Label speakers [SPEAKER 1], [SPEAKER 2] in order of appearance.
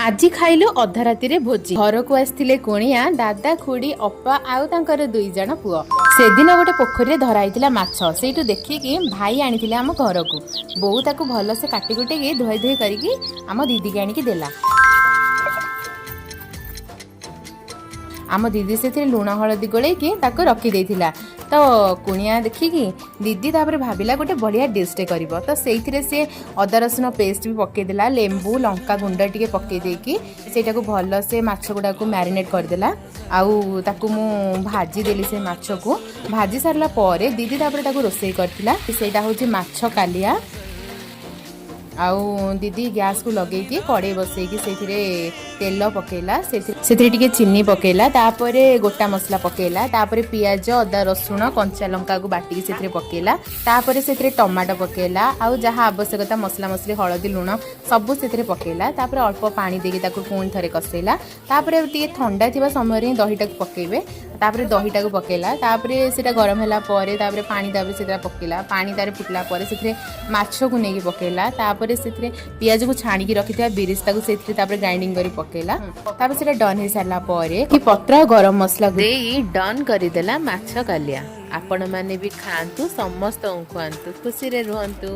[SPEAKER 1] आज खाइलु अधा राति रे भोजी घर को आसथिले कुणिया दादा खुड़ी अप्पा आउ तांकर 2 जण पुओ से दिन गोटे पोखरी रे धरा आइतिला माछ सेइटु देखिकी भाई आनिथिले आम घर को बोऊ ताकू भल से काटी कुटे के धोई धोई करिकी आम दीदी के आनिकी देला। आम दीदी से लुण हलदी गोलैकी ताको रखी देथिला तो कुणिया देखिकी दीदी तापर भाविला गोटे बढ़िया डिशटे करिवो तो सेइथिरे से अदा रसुण पेस्ट भी पकेदेला लेंबू लंका गुंड टिके पके देकी सेटाको भल से माछ गुडा को मैरिनेट करदेला आउ ताकू मु भाजी देली से माछ को भाजी सारला परे दीदी तापर ताकू रोसई करथिला सेटा होची माछ कालिया आउ दीदी गैस को लगेगी कड़े बसैकी से तेल पकेला से चीनी पकेला तापरे गोटा मसला पकेला तापरे पियाज अदा रसुण कंचा लंका को बाटिकी से पकेला तापरे से टमाटो पकेला आउ जहाँ आवश्यकता मसला मसली हलदी लुण सब से पकेला तापरे अल्प पानी देके ताको पुणी थरे कसैला तापरे टिके ठंडा थिबा समय रे दहीटा को पकेबे तापरे दहीटा को पकेला तापरे सेटा गरम होला परे तापरे पानी तापरे सेटा पकेला पानी तारे फुटला परे से माछ को नेकी पकेला तापरे से पियाज को छाणी रखिथिबा बिरिस्ता को से ग्राइंडिंग करी पकेला तापर सेटा डन हो सारा परे कि पत्र गरम मसला देई डन करिदेला माछ कालिया। आपण माने भी खांतु समस्त खुआंतु खुशी रे रुहंतु।